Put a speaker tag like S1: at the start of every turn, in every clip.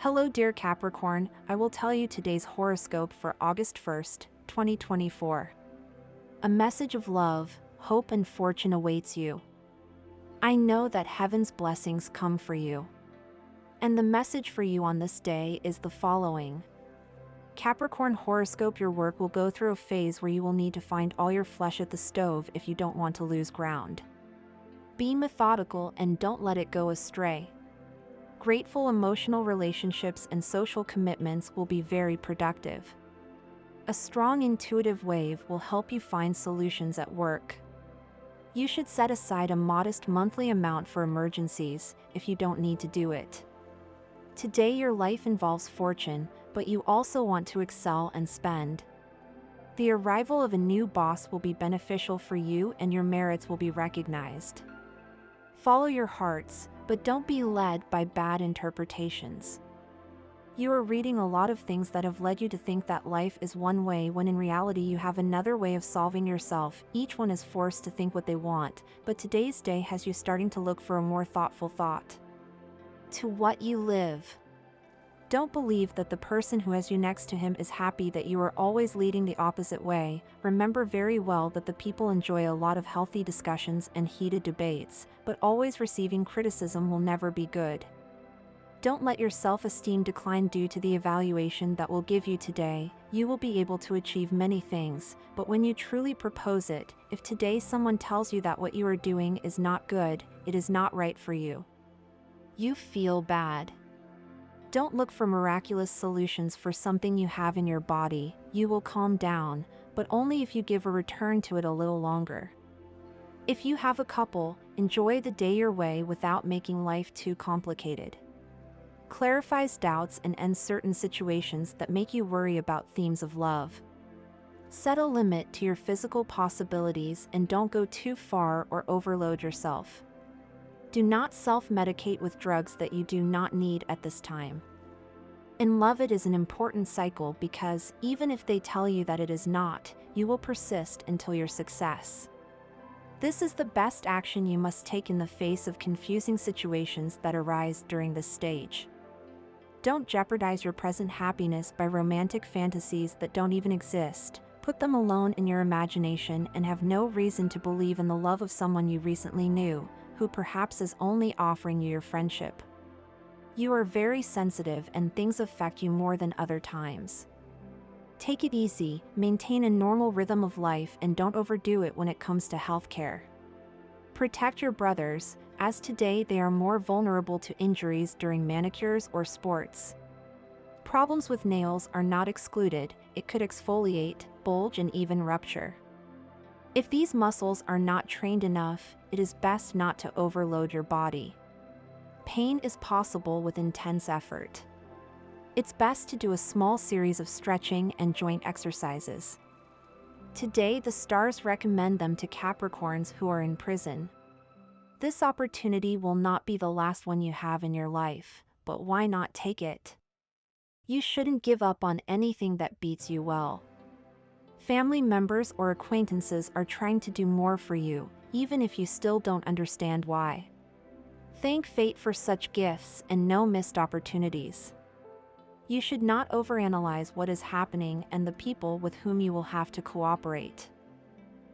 S1: Hello, dear Capricorn. I will tell you today's horoscope for August 1st, 2024. A message of love, hope, and fortune awaits you. I know that heaven's blessings come for you. And the message for you on this day is the following. Capricorn horoscope: your work will go through a phase where you will need to find all your flesh at the stove if you don't want to lose ground. Be methodical and don't let it go astray. Grateful emotional relationships and social commitments will be very productive. A strong intuitive wave will help you find solutions at work. You should set aside a modest monthly amount for emergencies if you don't need to do it. Today your life involves fortune, but you also want to excel and spend. The arrival of a new boss will be beneficial for you and your merits will be recognized. Follow your hearts, but don't be led by bad interpretations. You are reading a lot of things that have led you to think that life is one way when in reality you have another way of solving yourself. Each one is forced to think what they want, but today's day has you starting to look for a more thoughtful thought. To what you live. Don't believe that the person who has you next to him is happy that you are always leading the opposite way. Remember very well that the people enjoy a lot of healthy discussions and heated debates, but always receiving criticism will never be good. Don't let your self-esteem decline due to the evaluation that will give you today. You will be able to achieve many things, but when you truly propose it, if today someone tells you that what you are doing is not good, it is not right for you. You feel bad. Don't look for miraculous solutions for something you have in your body. You will calm down, but only if you give a return to it a little longer. If you have a couple, enjoy the day your way without making life too complicated. Clarifies doubts and ends certain situations that make you worry about themes of love. Set a limit to your physical possibilities and don't go too far or overload yourself. Do not self-medicate with drugs that you do not need at this time. In love, it is an important cycle because, even if they tell you that it is not, you will persist until your success. This is the best action you must take in the face of confusing situations that arise during this stage. Don't jeopardize your present happiness by romantic fantasies that don't even exist. Put them alone in your imagination and have no reason to believe in the love of someone you recently knew, who perhaps is only offering you your friendship. You are very sensitive and things affect you more than other times. Take it easy, maintain a normal rhythm of life and don't overdo it when it comes to healthcare. Protect your brothers, as today they are more vulnerable to injuries during manicures or sports. Problems with nails are not excluded, it could exfoliate, bulge and even rupture. If these muscles are not trained enough, it is best not to overload your body. Pain is possible with intense effort. It's best to do a small series of stretching and joint exercises. Today, the stars recommend them to Capricorns who are in prison. This opportunity will not be the last one you have in your life, but why not take it? You shouldn't give up on anything that beats you well. Family members or acquaintances are trying to do more for you, even if you still don't understand why. Thank fate for such gifts and no missed opportunities. You should not overanalyze what is happening and the people with whom you will have to cooperate.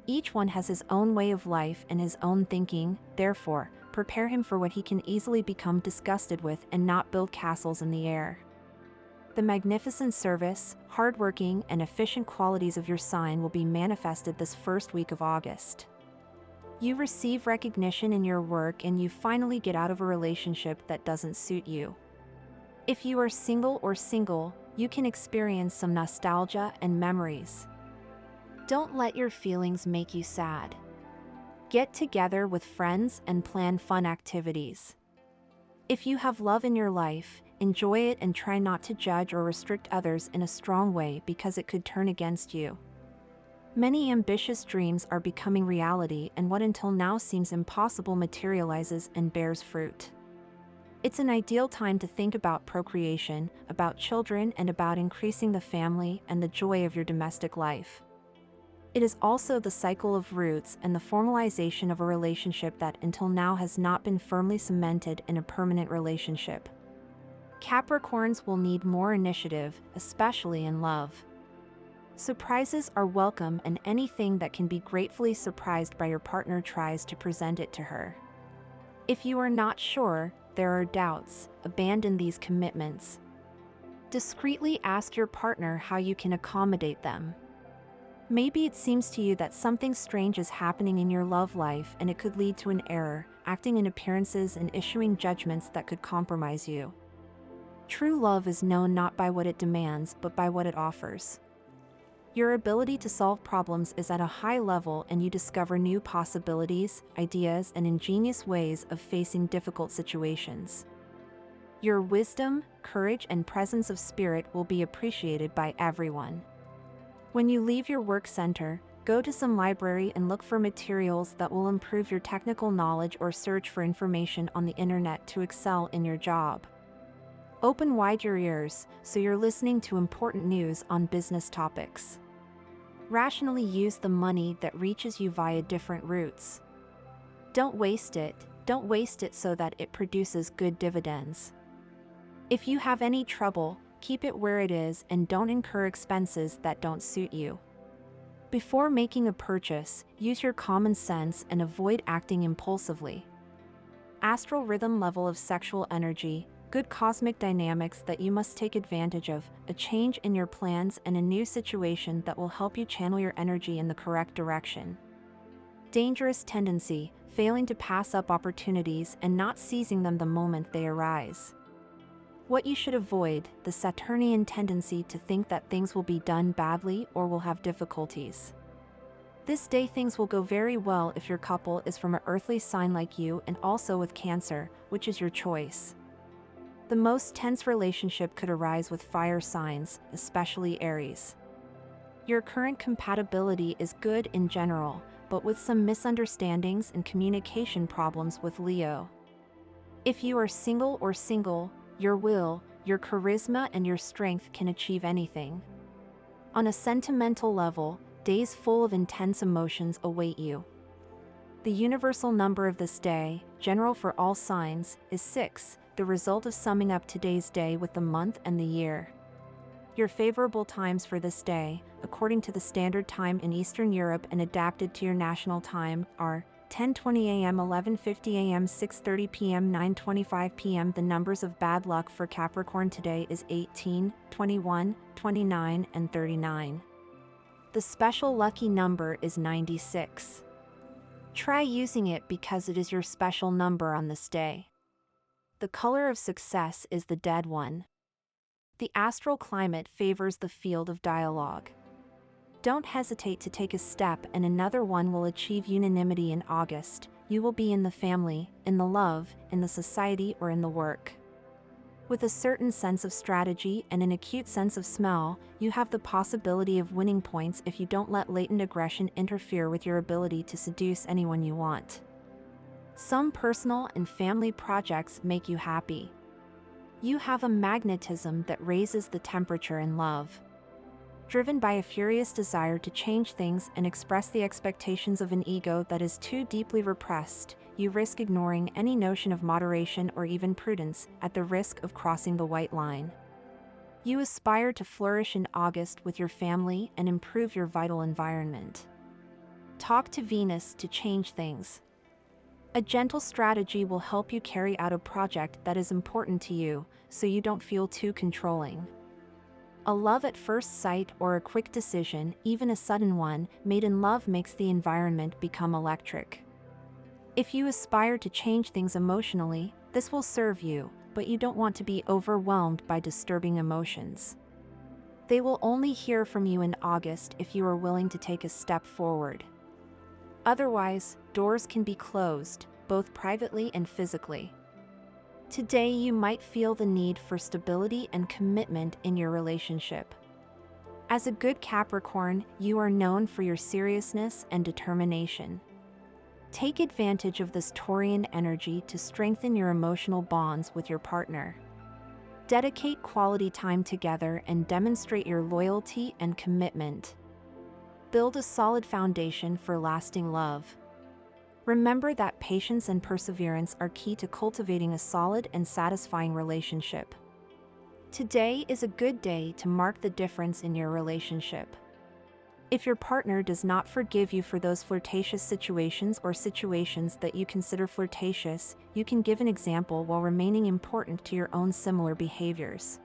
S1: Each one has his own way of life and his own thinking, therefore, prepare him for what he can easily become disgusted with and not build castles in the air. The magnificent service, hardworking, and efficient qualities of your sign will be manifested this first week of August. You receive recognition in your work and you finally get out of a relationship that doesn't suit you. If you are single, you can experience some nostalgia and memories. Don't let your feelings make you sad. Get together with friends and plan fun activities. If you have love in your life, enjoy it and try not to judge or restrict others in a strong way because it could turn against you. Many ambitious dreams are becoming reality and what until now seems impossible materializes and bears fruit. It's an ideal time to think about procreation, about children and about increasing the family and the joy of your domestic life. It is also the cycle of roots and the formalization of a relationship that until now has not been firmly cemented in a permanent relationship. Capricorns will need more initiative, especially in love. Surprises are welcome, and anything that can be gratefully surprised by your partner tries to present it to her. If you are not sure, there are doubts, abandon these commitments. Discreetly ask your partner how you can accommodate them. Maybe it seems to you that something strange is happening in your love life, and it could lead to an error, acting in appearances and issuing judgments that could compromise you. True love is known not by what it demands, but by what it offers. Your ability to solve problems is at a high level, and you discover new possibilities, ideas, and ingenious ways of facing difficult situations. Your wisdom, courage, and presence of spirit will be appreciated by everyone. When you leave your work center, go to some library and look for materials that will improve your technical knowledge, or search for information on the internet to excel in your job. Open wide your ears, so you're listening to important news on business topics. Rationally use the money that reaches you via different routes. Don't waste it so that it produces good dividends. If you have any trouble, keep it where it is and don't incur expenses that don't suit you. Before making a purchase, use your common sense and avoid acting impulsively. Astral rhythm level of sexual energy, good cosmic dynamics that you must take advantage of, a change in your plans, and a new situation that will help you channel your energy in the correct direction. Dangerous tendency, failing to pass up opportunities and not seizing them the moment they arise. What you should avoid, the Saturnian tendency to think that things will be done badly or will have difficulties. This day things will go very well if your couple is from an earthly sign like you, and also with Cancer, which is your choice. The most tense relationship could arise with fire signs, especially Aries. Your current compatibility is good in general, but with some misunderstandings and communication problems with Leo. If you are single, your will, your charisma, and your strength can achieve anything. On a sentimental level, days full of intense emotions await you. The universal number of this day, general for all signs, is 6, the result of summing up today's day with the month and the year. Your favorable times for this day, according to the standard time in Eastern Europe and adapted to your national time, are 10:20 a.m., 11:50 a.m., 6:30 p.m., 9:25 p.m. The numbers of bad luck for Capricorn today is 18, 21, 29, and 39. The special lucky number is 96. Try using it because it is your special number on this day. The color of success is the dead one. The astral climate favors the field of dialogue. Don't hesitate to take a step, and another one will achieve unanimity in August. You will be in the family, in the love, in the society, or in the work. With a certain sense of strategy and an acute sense of smell, you have the possibility of winning points if you don't let latent aggression interfere with your ability to seduce anyone you want. Some personal and family projects make you happy. You have a magnetism that raises the temperature in love. Driven by a furious desire to change things and express the expectations of an ego that is too deeply repressed, you risk ignoring any notion of moderation or even prudence, at the risk of crossing the white line. You aspire to flourish in August with your family and improve your vital environment. Talk to Venus to change things. A gentle strategy will help you carry out a project that is important to you, so you don't feel too controlling. A love at first sight or a quick decision, even a sudden one, made in love makes the environment become electric. If you aspire to change things emotionally, this will serve you, but you don't want to be overwhelmed by disturbing emotions. They will only hear from you in August if you are willing to take a step forward. Otherwise, doors can be closed, both privately and physically. Today you might feel the need for stability and commitment in your relationship. As a good Capricorn, you are known for your seriousness and determination. Take advantage of this Taurian energy to strengthen your emotional bonds with your partner. Dedicate quality time together and demonstrate your loyalty and commitment. Build a solid foundation for lasting love. Remember that patience and perseverance are key to cultivating a solid and satisfying relationship. Today is a good day to mark the difference in your relationship. If your partner does not forgive you for those flirtatious situations or situations that you consider flirtatious, you can give an example while remaining important to your own similar behaviors.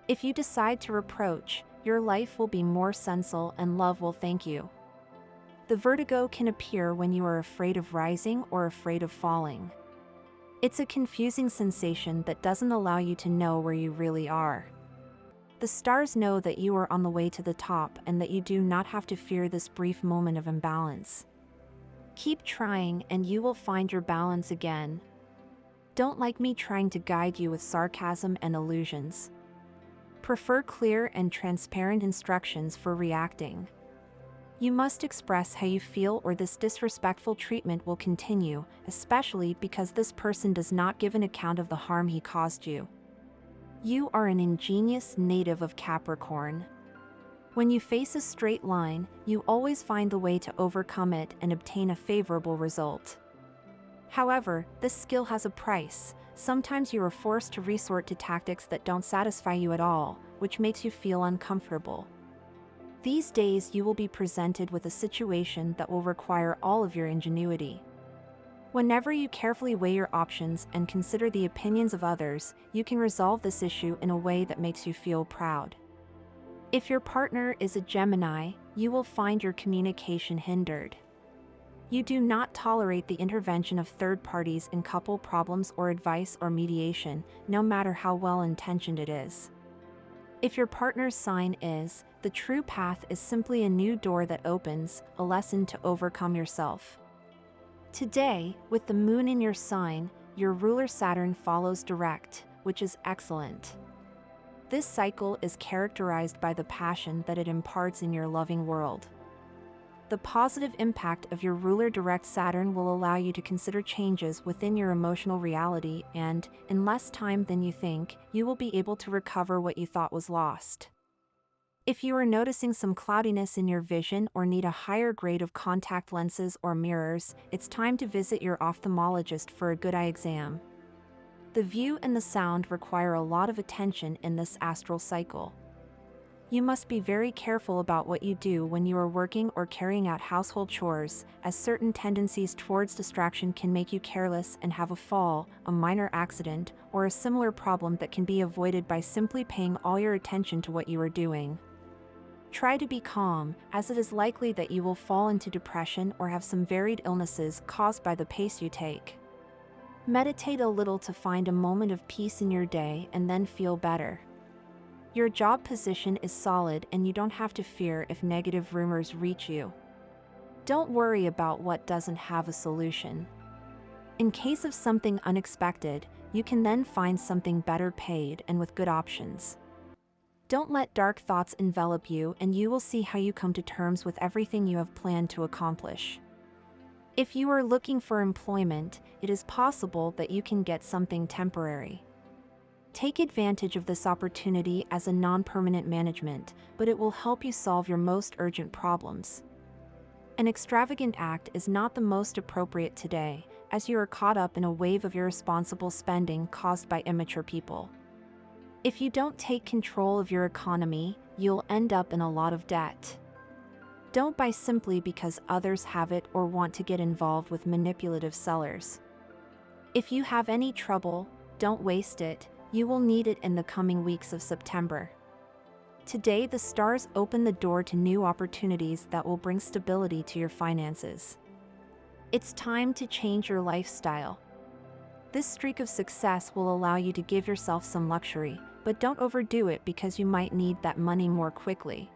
S1: If you decide to reproach, your life will be more sensual and love will thank you. The vertigo can appear when you are afraid of rising or afraid of falling. It's a confusing sensation that doesn't allow you to know where you really are. The stars know that you are on the way to the top and that you do not have to fear this brief moment of imbalance. Keep trying and you will find your balance again. Don't like me trying to guide you with sarcasm and illusions. Prefer clear and transparent instructions for reacting. You must express how you feel or this disrespectful treatment will continue, especially because this person does not give an account of the harm he caused you. You are an ingenious native of Capricorn. When you face a straight line, you always find the way to overcome it and obtain a favorable result. However, this skill has a price. Sometimes you are forced to resort to tactics that don't satisfy you at all, which makes you feel uncomfortable. These days you will be presented with a situation that will require all of your ingenuity. Whenever you carefully weigh your options and consider the opinions of others, you can resolve this issue in a way that makes you feel proud. If your partner is a Gemini, you will find your communication hindered. You do not tolerate the intervention of third parties in couple problems or advice or mediation, no matter how well-intentioned it is. If your partner's sign is, the true path is simply a new door that opens, a lesson to overcome yourself. Today, with the moon in your sign, your ruler Saturn follows direct, which is excellent. This cycle is characterized by the passion that it imparts in your loving world. The positive impact of your ruler direct Saturn will allow you to consider changes within your emotional reality and, in less time than you think, you will be able to recover what you thought was lost. If you are noticing some cloudiness in your vision or need a higher grade of contact lenses or mirrors, it's time to visit your ophthalmologist for a good eye exam. The view and the sound require a lot of attention in this astral cycle. You must be very careful about what you do when you are working or carrying out household chores, as certain tendencies towards distraction can make you careless and have a fall, a minor accident, or a similar problem that can be avoided by simply paying all your attention to what you are doing. Try to be calm, as it is likely that you will fall into depression or have some varied illnesses caused by the pace you take. Meditate a little to find a moment of peace in your day and then feel better. Your job position is solid and you don't have to fear if negative rumors reach you. Don't worry about what doesn't have a solution. In case of something unexpected, you can then find something better paid and with good options. Don't let dark thoughts envelop you and you will see how you come to terms with everything you have planned to accomplish. If you are looking for employment, it is possible that you can get something temporary. Take advantage of this opportunity as a non-permanent management, but it will help you solve your most urgent problems. An extravagant act is not the most appropriate today, as you are caught up in a wave of irresponsible spending caused by immature people. If you don't take control of your economy, you'll end up in a lot of debt. Don't buy simply because others have it or want to get involved with manipulative sellers. If you have any trouble, don't waste it, you will need it in the coming weeks of September. Today the stars open the door to new opportunities that will bring stability to your finances. It's time to change your lifestyle. This streak of success will allow you to give yourself some luxury, but don't overdo it because you might need that money more quickly.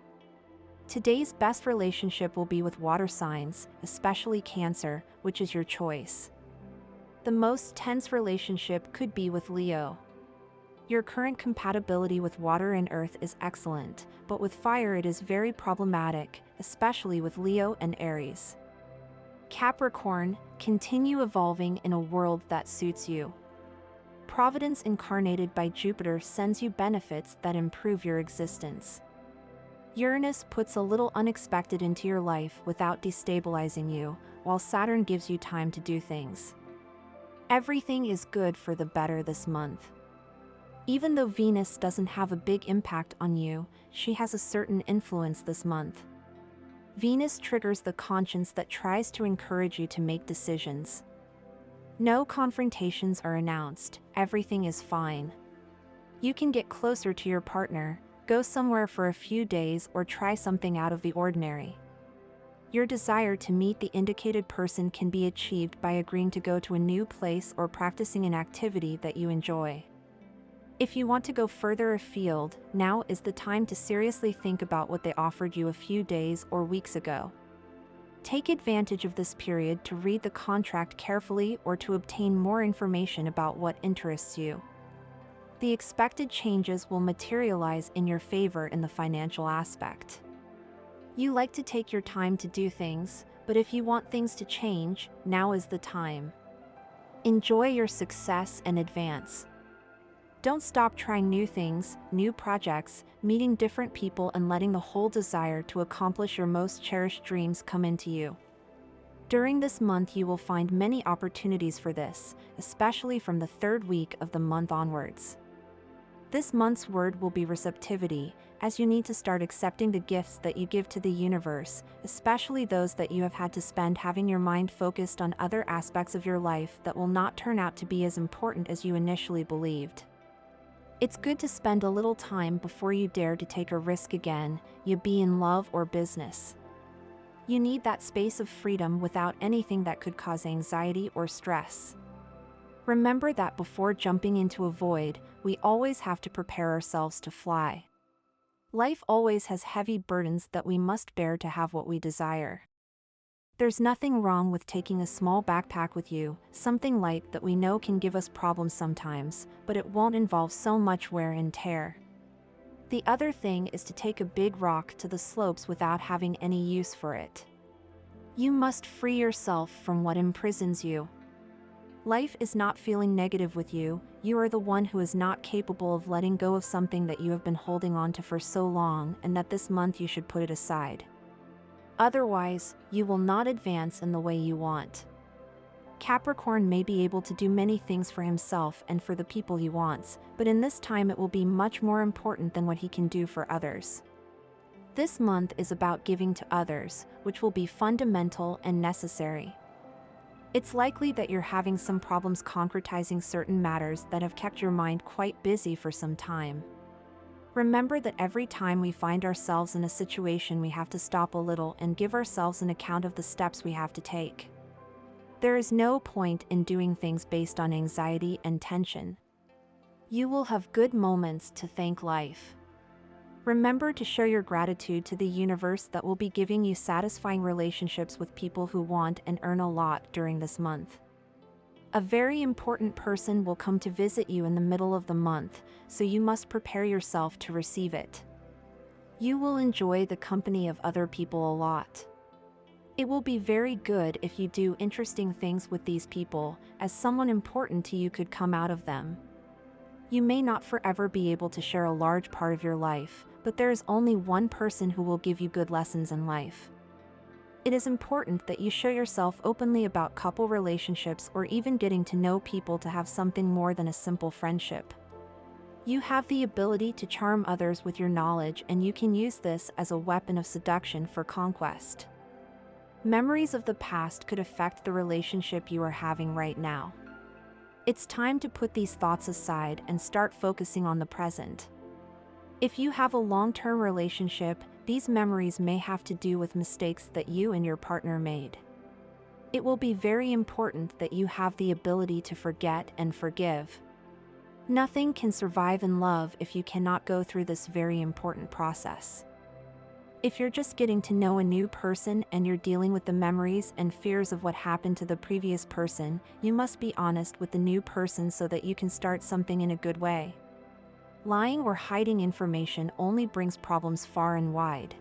S1: Today's best relationship will be with water signs, especially Cancer, which is your choice. The most tense relationship could be with Leo. Your current compatibility with water and earth is excellent, but with fire it is very problematic, especially with Leo and Aries. Capricorn, continue evolving in a world that suits you. Providence incarnated by Jupiter sends you benefits that improve your existence. Uranus puts a little unexpected into your life without destabilizing you, while Saturn gives you time to do things. Everything is good for the better this month. Even though Venus doesn't have a big impact on you, she has a certain influence this month. Venus triggers the conscience that tries to encourage you to make decisions. No confrontations are announced, everything is fine. You can get closer to your partner, go somewhere for a few days, or try something out of the ordinary. Your desire to meet the indicated person can be achieved by agreeing to go to a new place or practicing an activity that you enjoy. If you want to go further afield, now is the time to seriously think about what they offered you a few days or weeks ago. Take advantage of this period to read the contract carefully or to obtain more information about what interests you. The expected changes will materialize in your favor in the financial aspect. You like to take your time to do things, but if you want things to change, now is the time. Enjoy your success and advance. Don't stop trying new things, new projects, meeting different people, and letting the whole desire to accomplish your most cherished dreams come into you. During this month, you will find many opportunities for this, especially from the third week of the month onwards. This month's word will be receptivity, as you need to start accepting the gifts that you give to the universe, especially those that you have had to spend having your mind focused on other aspects of your life that will not turn out to be as important as you initially believed. It's good to spend a little time before you dare to take a risk again, you be in love or business. You need that space of freedom without anything that could cause anxiety or stress. Remember that before jumping into a void, we always have to prepare ourselves to fly. Life always has heavy burdens that we must bear to have what we desire. There's nothing wrong with taking a small backpack with you, something light that we know can give us problems sometimes, but it won't involve so much wear and tear. The other thing is to take a big rock to the slopes without having any use for it. You must free yourself from what imprisons you. Life is not feeling negative with you, you are the one who is not capable of letting go of something that you have been holding on to for so long, and that this month you should put it aside. Otherwise, you will not advance in the way you want. Capricorn may be able to do many things for himself and for the people he wants, but in this time it will be much more important than what he can do for others. This month is about giving to others, which will be fundamental and necessary. It's likely that you're having some problems concretizing certain matters that have kept your mind quite busy for some time. Remember that every time we find ourselves in a situation, we have to stop a little and give ourselves an account of the steps we have to take. There is no point in doing things based on anxiety and tension. You will have good moments to thank life. Remember to show your gratitude to the universe that will be giving you satisfying relationships with people who want and earn a lot during this month. A very important person will come to visit you in the middle of the month, so you must prepare yourself to receive it. You will enjoy the company of other people a lot. It will be very good if you do interesting things with these people, as someone important to you could come out of them. You may not forever be able to share a large part of your life, but there is only one person who will give you good lessons in life. It is important that you show yourself openly about couple relationships or even getting to know people to have something more than a simple friendship. You have the ability to charm others with your knowledge, and you can use this as a weapon of seduction for conquest. Memories of the past could affect the relationship you are having right now. It's time to put these thoughts aside and start focusing on the present. If you have a long-term relationship, these memories may have to do with mistakes that you and your partner made. It will be very important that you have the ability to forget and forgive. Nothing can survive in love if you cannot go through this very important process. If you're just getting to know a new person and you're dealing with the memories and fears of what happened to the previous person, you must be honest with the new person so that you can start something in a good way. Lying or hiding information only brings problems far and wide.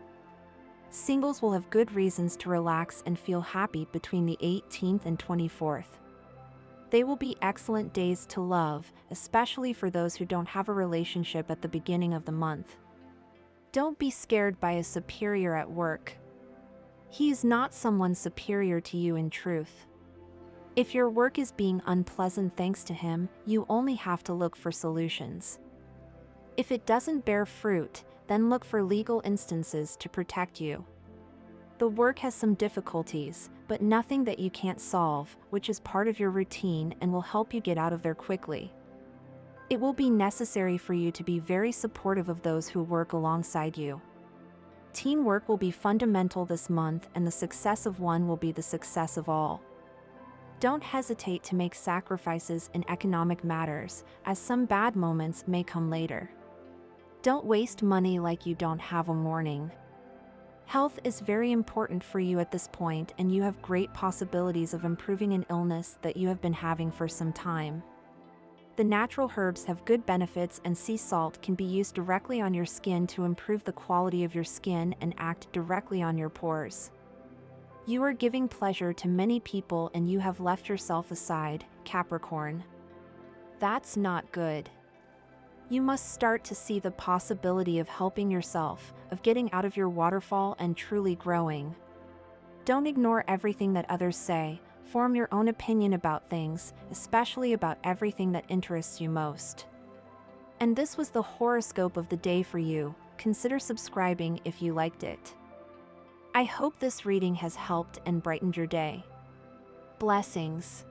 S1: Singles will have good reasons to relax and feel happy between the 18th and 24th. They will be excellent days to love, especially for those who don't have a relationship at the beginning of the month. Don't be scared by a superior at work. He is not someone superior to you in truth. If your work is being unpleasant thanks to him, you only have to look for solutions. If it doesn't bear fruit, then look for legal instances to protect you. The work has some difficulties, but nothing that you can't solve, which is part of your routine and will help you get out of there quickly. It will be necessary for you to be very supportive of those who work alongside you. Teamwork will be fundamental this month, and the success of one will be the success of all. Don't hesitate to make sacrifices in economic matters, as some bad moments may come later. Don't waste money like you don't have a warning. Health is very important for you at this point, and you have great possibilities of improving an illness that you have been having for some time. The natural herbs have good benefits, and sea salt can be used directly on your skin to improve the quality of your skin and act directly on your pores. You are giving pleasure to many people and you have left yourself aside, Capricorn. That's not good. You must start to see the possibility of helping yourself, of getting out of your waterfall and truly growing. Don't ignore everything that others say. Form your own opinion about things, especially about everything that interests you most. And this was the horoscope of the day for you. Consider subscribing if you liked it. I hope this reading has helped and brightened your day. Blessings.